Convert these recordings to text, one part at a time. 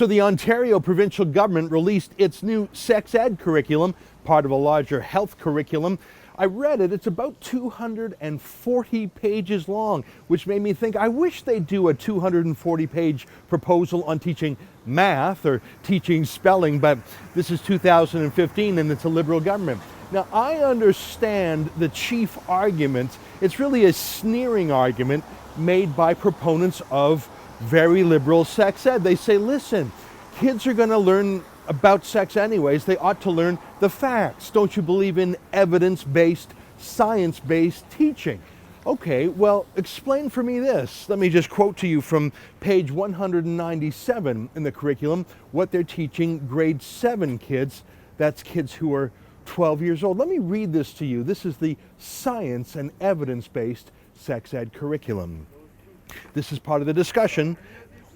So the Ontario provincial government released its new sex ed curriculum, part of a larger health curriculum. I read it, it's about 240 pages long, which made me think, I wish they'd do a 240-page proposal on teaching math or teaching spelling, but this is 2015 and it's a Liberal government. Now, I understand the chief argument. It's really a sneering argument made by proponents of very liberal sex ed. They say, listen, kids are going to learn about sex anyways. They ought to learn the facts. Don't you believe in evidence-based, science-based teaching? Okay, well, explain for me this. Let me just quote to you from page 197 in the curriculum what they're teaching grade 7 kids. That's kids who are 12 years old. Let me read this to you. This is the science and evidence-based sex ed curriculum. This is part of the discussion.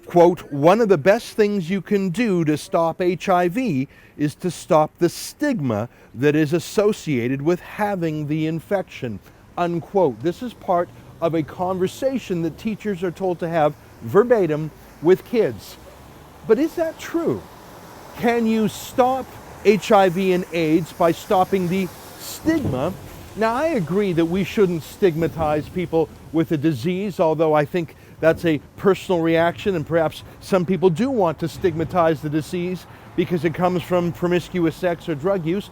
Quote, one of the best things you can do to stop HIV is to stop the stigma that is associated with having the infection, unquote. This is part of a conversation that teachers are told to have verbatim with kids. But is that true? Can you stop HIV and AIDS by stopping the stigma? Now, I agree that we shouldn't stigmatize people with a disease, although I think that's a personal reaction, and perhaps some people do want to stigmatize the disease because it comes from promiscuous sex or drug use.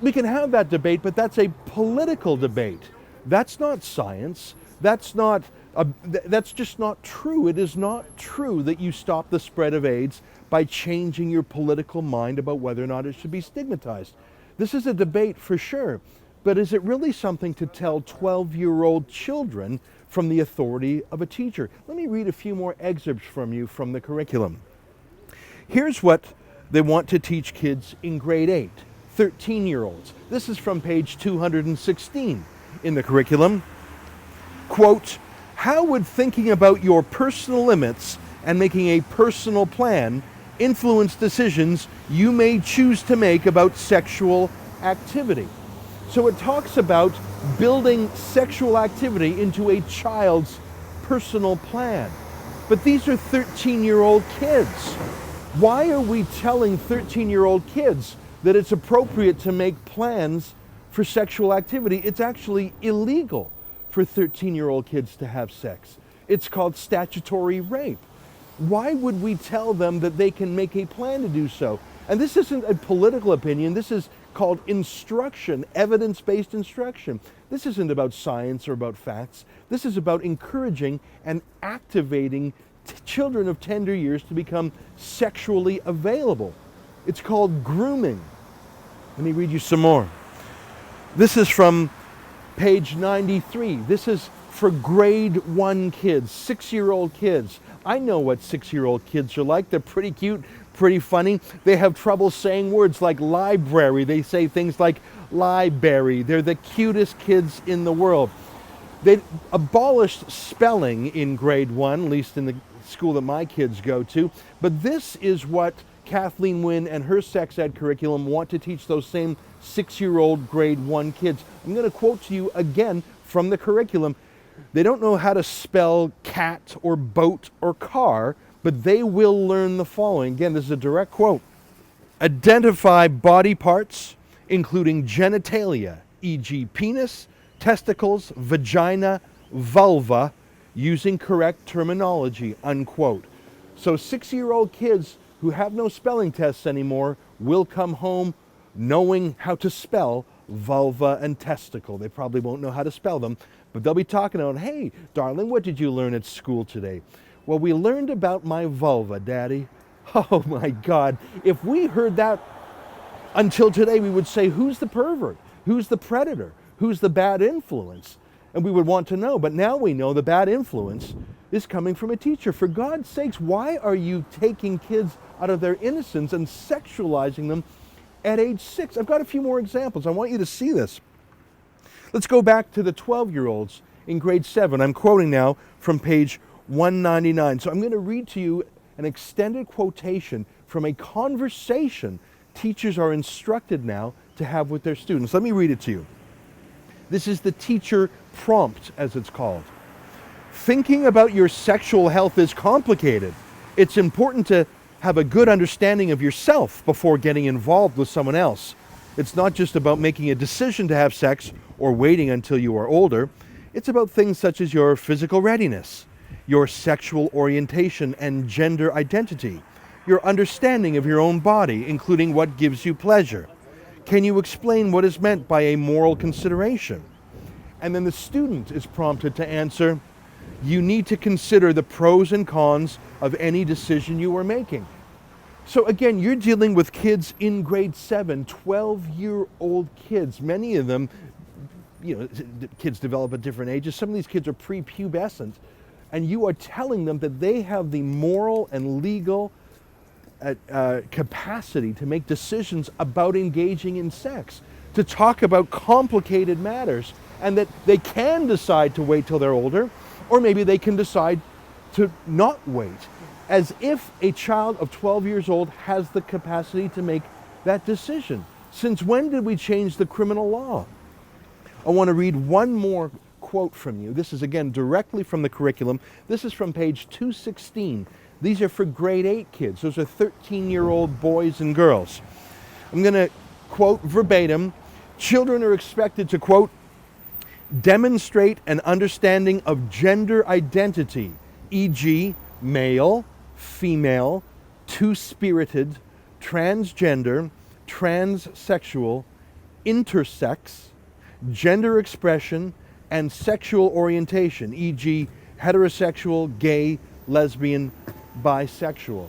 We can have that debate, but that's a political debate. That's not science. That's just not true. It is not true that you stop the spread of AIDS by changing your political mind about whether or not it should be stigmatized. This is a debate for sure, but is it really something to tell 12-year-old children from the authority of a teacher? Let me read a few more excerpts from you from the curriculum. Here's what they want to teach kids in grade 8, 13-year-olds. This is from page 216 in the curriculum. Quote, how would thinking about your personal limits and making a personal plan influence decisions you may choose to make about sexual activity? So it talks about building sexual activity into a child's personal plan. But these are 13-year-old kids. Why are we telling 13-year-old kids that it's appropriate to make plans for sexual activity? It's actually illegal for 13-year-old kids to have sex. It's called statutory rape. Why would we tell them that they can make a plan to do so? And this isn't a political opinion. This is called instruction, evidence-based instruction. This isn't about science or about facts. This is about encouraging and activating children of tender years to become sexually available. It's called grooming. Let me read you some more. This is from page 93. This is for grade 1 kids, 6-year-old kids. I know what 6-year-old kids are like. They're pretty cute, pretty funny. They have trouble saying words like library. They say things like library. They're the cutest kids in the world. They abolished spelling in grade 1, at least in the school that my kids go to. But this is what Kathleen Wynne and her sex ed curriculum want to teach those same 6-year-old grade 1 kids. I'm going to quote to you again from the curriculum. They don't know how to spell cat or boat or car, but they will learn the following. Again, this is a direct quote. Identify body parts, including genitalia, e.g. penis, testicles, vagina, vulva, using correct terminology, unquote. So 6-year-old kids who have no spelling tests anymore will come home knowing how to spell vulva and testicle. They probably won't know how to spell them, but they'll be talking about, hey, darling, what did you learn at school today? Well, we learned about my vulva, Daddy. Oh my God. If we heard that until today, we would say, who's the pervert? Who's the predator? Who's the bad influence? And we would want to know. But now we know the bad influence is coming from a teacher. For God's sakes, why are you taking kids out of their innocence and sexualizing them at age 6? I've got a few more examples. I want you to see this. Let's go back to the 12-year-olds in grade 7. I'm quoting now from page 199. So I'm going to read to you an extended quotation from a conversation teachers are instructed now to have with their students. Let me read it to you. This is the teacher prompt, as it's called. Thinking about your sexual health is complicated. It's important to have a good understanding of yourself before getting involved with someone else. It's not just about making a decision to have sex or waiting until you are older. It's about things such as your physical readiness, your sexual orientation and gender identity, your understanding of your own body, including what gives you pleasure. Can you explain what is meant by a moral consideration? And then the student is prompted to answer, you need to consider the pros and cons of any decision you are making. So again, you're dealing with kids in grade 7, 12-year-old kids. Many of them, kids develop at different ages. Some of these kids are prepubescent. And you are telling them that they have the moral and legal capacity to make decisions about engaging in sex, to talk about complicated matters, and that they can decide to wait till they're older, or maybe they can decide to not wait, as if a child of 12 years old has the capacity to make that decision. Since when did we change the criminal law? I want to read one more quote from you. This is again directly from the curriculum. This is from page 216. These are for grade 8 kids. Those are 13-year-old boys and girls. I'm going to quote verbatim. Children are expected to, quote, demonstrate an understanding of gender identity, e.g., male, female, two-spirited, transgender, transsexual, intersex, gender expression, and sexual orientation, e.g., heterosexual, gay, lesbian, bisexual.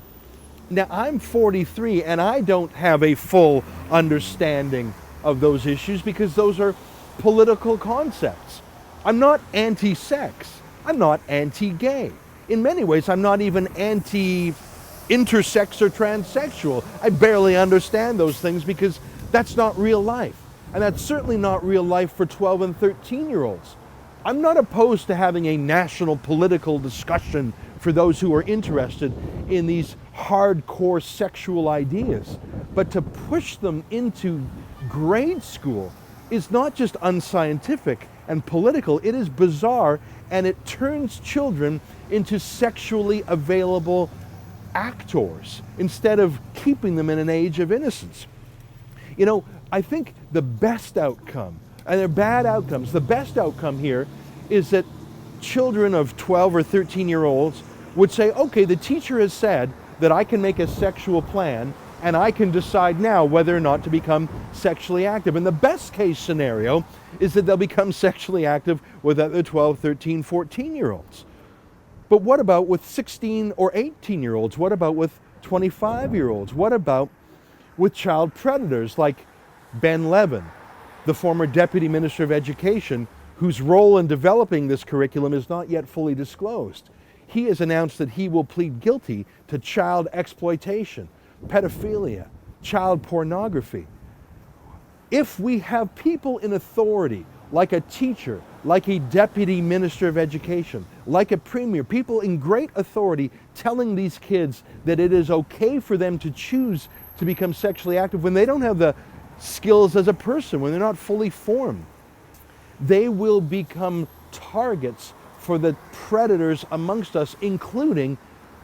Now, I'm 43 and I don't have a full understanding of those issues because those are political concepts. I'm not anti-sex. I'm not anti-gay. In many ways, I'm not even anti-intersex or transsexual. I barely understand those things because that's not real life. And that's certainly not real life for 12 and 13-year-olds. I'm not opposed to having a national political discussion for those who are interested in these hardcore sexual ideas. But to push them into grade school is not just unscientific and political, it is bizarre, and it turns children into sexually available actors instead of keeping them in an age of innocence. I think the best outcome, and there are bad outcomes, the best outcome here is that children of 12 or 13-year-olds would say, okay, the teacher has said that I can make a sexual plan and I can decide now whether or not to become sexually active. And the best case scenario is that they'll become sexually active with other 12, 13, 14-year-olds. But what about with 16 or 18-year-olds? What about with 25-year-olds? What about with child predators like Ben Levin, the former Deputy Minister of Education, whose role in developing this curriculum is not yet fully disclosed? He has announced that he will plead guilty to child exploitation, pedophilia, child pornography. If we have people in authority, like a teacher, like a Deputy Minister of Education, like a Premier, people in great authority telling these kids that it is okay for them to choose to become sexually active when they don't have the skills as a person, when they're not fully formed, they will become targets for the predators amongst us, including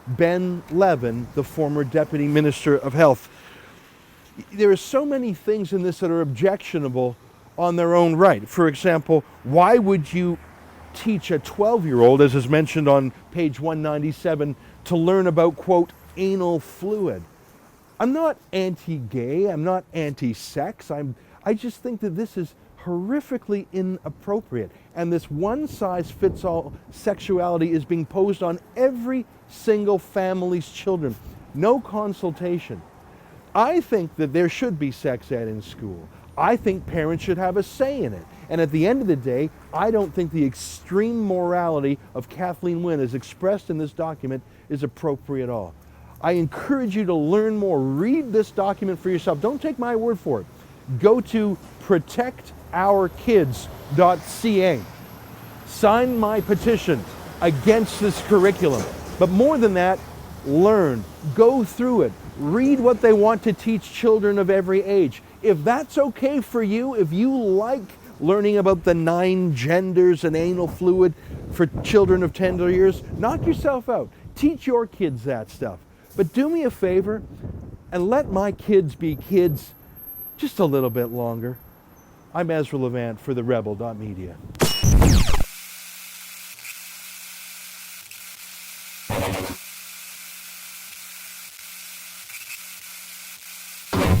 Ben Levin, the former Deputy Minister of Health. There are so many things in this that are objectionable on their own right. For example, why would you teach a 12-year-old, as is mentioned on page 197, to learn about, quote, anal fluid? I'm not anti-gay, I'm not anti-sex, I just think that this is horrifically inappropriate. And this one-size-fits-all sexuality is being posed on every single family's children. No consultation. I think that there should be sex ed in school. I think parents should have a say in it. And at the end of the day, I don't think the extreme morality of Kathleen Wynne as expressed in this document is appropriate at all. I encourage you to learn more. Read this document for yourself. Don't take my word for it. Go to protectourkids.ca. Sign my petition against this curriculum. But more than that, learn. Go through it. Read what they want to teach children of every age. If that's okay for you, if you like learning about the 9 genders and anal fluid for children of tender years, knock yourself out. Teach your kids that stuff. But do me a favor and let my kids be kids just a little bit longer. I'm Ezra Levant for TheRebel.media.